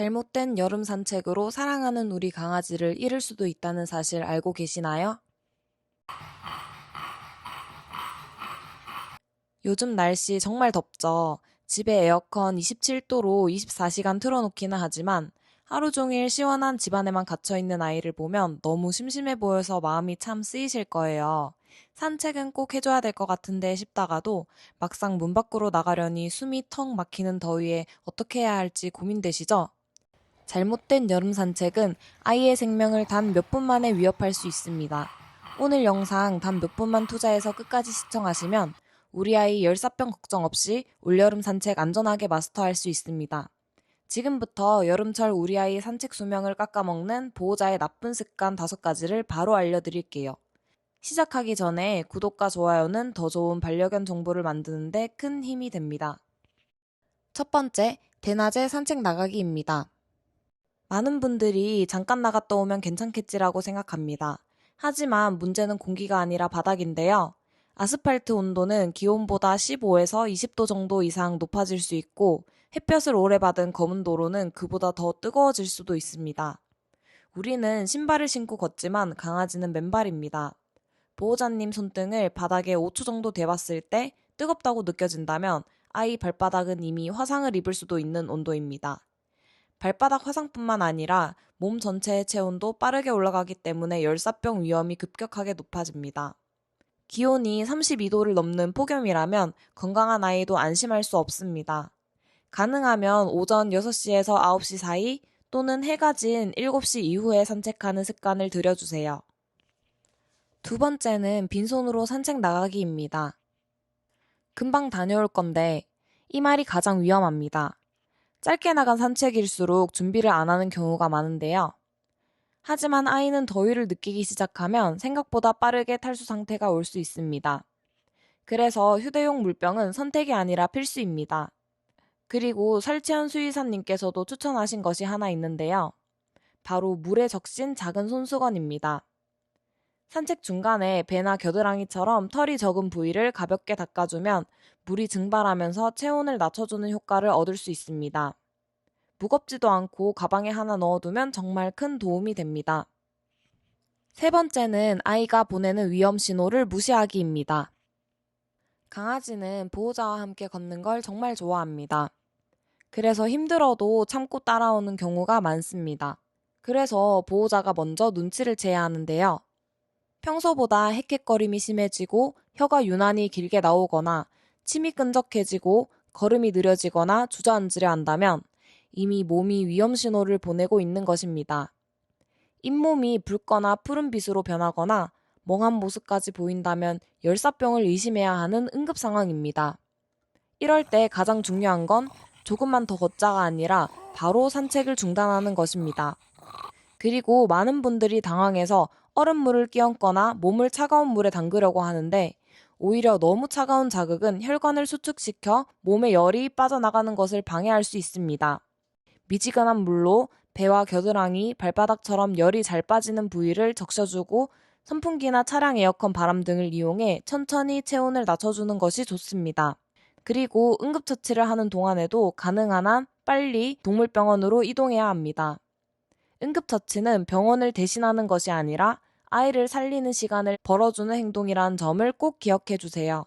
잘못된 여름 산책으로 사랑하는 우리 강아지를 잃을 수도 있다는 사실 알고 계시나요? 요즘 날씨 정말 덥죠. 집에 에어컨 27도로 24시간 틀어놓기는 하지만 하루 종일 시원한 집 안에만 갇혀있는 아이를 보면 너무 심심해 보여서 마음이 참 쓰이실 거예요. 산책은 꼭 해줘야 될 것 같은데 싶다가도 막상 문 밖으로 나가려니 숨이 턱 막히는 더위에 어떻게 해야 할지 고민되시죠? 잘못된 여름 산책은 아이의 생명을 단 몇 분 만에 위협할 수 있습니다. 오늘 영상 단 몇 분만 투자해서 끝까지 시청하시면 우리 아이 열사병 걱정 없이 올여름 산책 안전하게 마스터할 수 있습니다. 지금부터 여름철 우리 아이 산책 수명을 깎아먹는 보호자의 나쁜 습관 5가지를 바로 알려드릴게요. 시작하기 전에 구독과 좋아요는 더 좋은 반려견 정보를 만드는 데 큰 힘이 됩니다. 첫 번째, 대낮에 산책 나가기입니다. 많은 분들이 잠깐 나갔다 오면 괜찮겠지라고 생각합니다. 하지만 문제는 공기가 아니라 바닥인데요. 아스팔트 온도는 기온보다 15에서 20도 정도 이상 높아질 수 있고 햇볕을 오래 받은 검은 도로는 그보다 더 뜨거워질 수도 있습니다. 우리는 신발을 신고 걷지만 강아지는 맨발입니다. 보호자님 손등을 바닥에 5초 정도 대봤을 때 뜨겁다고 느껴진다면 아이 발바닥은 이미 화상을 입을 수도 있는 온도입니다. 발바닥 화상뿐만 아니라 몸 전체의 체온도 빠르게 올라가기 때문에 열사병 위험이 급격하게 높아집니다. 기온이 32도를 넘는 폭염이라면 건강한 아이도 안심할 수 없습니다. 가능하면 오전 6시에서 9시 사이 또는 해가 진 7시 이후에 산책하는 습관을 들여주세요. 두 번째는 빈손으로 산책 나가기입니다. 금방 다녀올 건데 이 말이 가장 위험합니다. 짧게 나간 산책일수록 준비를 안 하는 경우가 많은데요. 하지만 아이는 더위를 느끼기 시작하면 생각보다 빠르게 탈수 상태가 올 수 있습니다. 그래서 휴대용 물병은 선택이 아니라 필수입니다. 그리고 설채연 수의사님께서도 추천하신 것이 하나 있는데요. 바로 물에 적신 작은 손수건입니다. 산책 중간에 배나 겨드랑이처럼 털이 적은 부위를 가볍게 닦아주면 물이 증발하면서 체온을 낮춰주는 효과를 얻을 수 있습니다. 무겁지도 않고 가방에 하나 넣어두면 정말 큰 도움이 됩니다. 세 번째는 아이가 보내는 위험 신호를 무시하기입니다. 강아지는 보호자와 함께 걷는 걸 정말 좋아합니다. 그래서 힘들어도 참고 따라오는 경우가 많습니다. 그래서 보호자가 먼저 눈치를 채야 하는데요. 평소보다 헥헥거림이 심해지고 혀가 유난히 길게 나오거나 침이 끈적해지고 걸음이 느려지거나 주저앉으려 한다면 이미 몸이 위험 신호를 보내고 있는 것입니다. 잇몸이 붉거나 푸른빛으로 변하거나 멍한 모습까지 보인다면 열사병을 의심해야 하는 응급 상황입니다. 이럴 때 가장 중요한 건 조금만 더 걷자가 아니라 바로 산책을 중단하는 것입니다. 그리고 많은 분들이 당황해서 얼음물을 끼얹거나 몸을 차가운 물에 담그려고 하는데 오히려 너무 차가운 자극은 혈관을 수축시켜 몸에 열이 빠져나가는 것을 방해할 수 있습니다. 미지근한 물로 배와 겨드랑이, 발바닥처럼 열이 잘 빠지는 부위를 적셔주고 선풍기나 차량 에어컨 바람 등을 이용해 천천히 체온을 낮춰주는 것이 좋습니다. 그리고 응급처치를 하는 동안에도 가능한 한 빨리 동물병원으로 이동해야 합니다. 응급처치는 병원을 대신하는 것이 아니라 아이를 살리는 시간을 벌어주는 행동이라는 점을 꼭 기억해 주세요.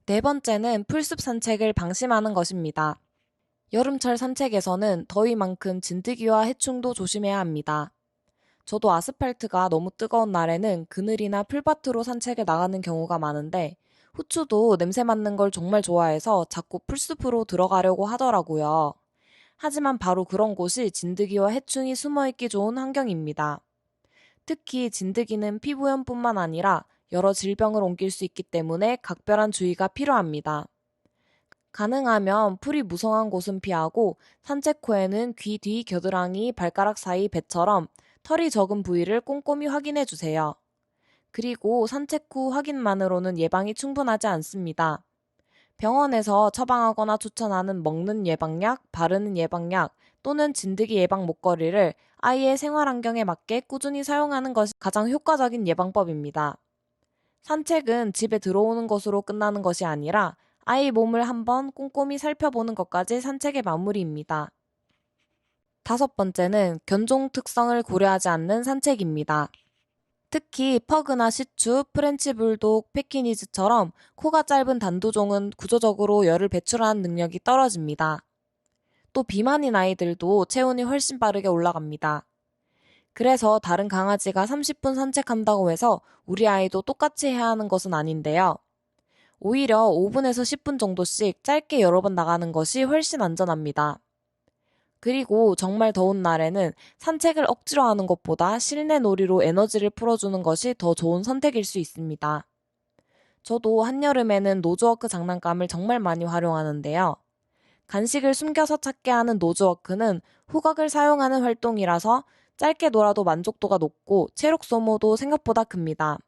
네 번째는 풀숲 산책을 방심하는 것입니다. 여름철 산책에서는 더위만큼 진드기와 해충도 조심해야 합니다. 저도 아스팔트가 너무 뜨거운 날에는 그늘이나 풀밭으로 산책을 나가는 경우가 많은데 후추도 냄새 맡는 걸 정말 좋아해서 자꾸 풀숲으로 들어가려고 하더라고요. 하지만 바로 그런 곳이 진드기와 해충이 숨어있기 좋은 환경입니다. 특히 진드기는 피부염뿐만 아니라 여러 질병을 옮길 수 있기 때문에 각별한 주의가 필요합니다. 가능하면 풀이 무성한 곳은 피하고 산책 후에는 귀 뒤, 겨드랑이, 발가락 사이 배처럼 털이 적은 부위를 꼼꼼히 확인해 주세요. 그리고 산책 후 확인만으로는 예방이 충분하지 않습니다. 병원에서 처방하거나 추천하는 먹는 예방약, 바르는 예방약 또는 진드기 예방 목걸이를 아이의 생활 환경에 맞게 꾸준히 사용하는 것이 가장 효과적인 예방법입니다. 산책은 집에 들어오는 것으로 끝나는 것이 아니라 아이 몸을 한번 꼼꼼히 살펴보는 것까지 산책의 마무리입니다. 5번째는 견종 특성을 고려하지 않는 산책입니다. 특히 퍼그나 시추, 프렌치 불독, 패키니즈처럼 코가 짧은 단두종은 구조적으로 열을 배출하는 능력이 떨어집니다. 또 비만인 아이들도 체온이 훨씬 빠르게 올라갑니다. 그래서 다른 강아지가 30분 산책한다고 해서 우리 아이도 똑같이 해야 하는 것은 아닌데요. 오히려 5분에서 10분 정도씩 짧게 여러 번 나가는 것이 훨씬 안전합니다. 그리고 정말 더운 날에는 산책을 억지로 하는 것보다 실내 놀이로 에너지를 풀어주는 것이 더 좋은 선택일 수 있습니다. 저도 한여름에는 노즈워크 장난감을 정말 많이 활용하는데요. 간식을 숨겨서 찾게 하는 노즈워크는 후각을 사용하는 활동이라서 짧게 놀아도 만족도가 높고 체력 소모도 생각보다 큽니다.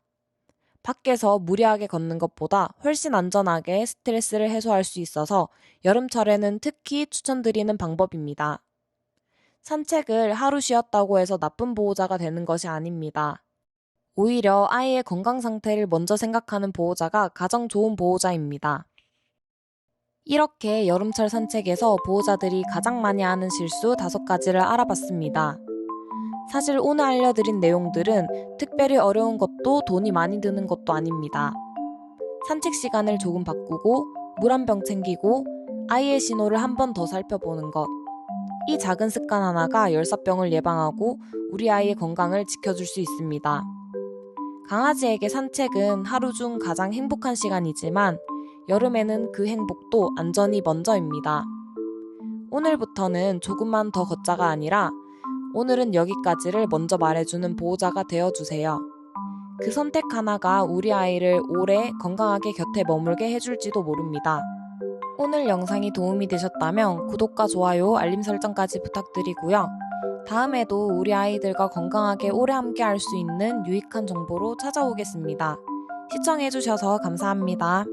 밖에서 무리하게 걷는 것보다 훨씬 안전하게 스트레스를 해소할 수 있어서 여름철에는 특히 추천드리는 방법입니다. 산책을 하루 쉬었다고 해서 나쁜 보호자가 되는 것이 아닙니다. 오히려 아이의 건강 상태를 먼저 생각하는 보호자가 가장 좋은 보호자입니다. 이렇게 여름철 산책에서 보호자들이 가장 많이 하는 실수 5가지를 알아봤습니다. 사실 오늘 알려드린 내용들은 특별히 어려운 것도 돈이 많이 드는 것도 아닙니다. 산책 시간을 조금 바꾸고 물 한 병 챙기고 아이의 신호를 한 번 더 살펴보는 것. 이 작은 습관 하나가 열사병을 예방하고 우리 아이의 건강을 지켜줄 수 있습니다. 강아지에게 산책은 하루 중 가장 행복한 시간이지만 여름에는 그 행복도 안전이 먼저입니다. 오늘부터는 조금만 더 걷자가 아니라 오늘은 여기까지를 먼저 말해주는 보호자가 되어주세요. 그 선택 하나가 우리 아이를 오래 건강하게 곁에 머물게 해줄지도 모릅니다. 오늘 영상이 도움이 되셨다면 구독과 좋아요, 알림 설정까지 부탁드리고요. 다음에도 우리 아이들과 건강하게 오래 함께 할 수 있는 유익한 정보로 찾아오겠습니다. 시청해주셔서 감사합니다.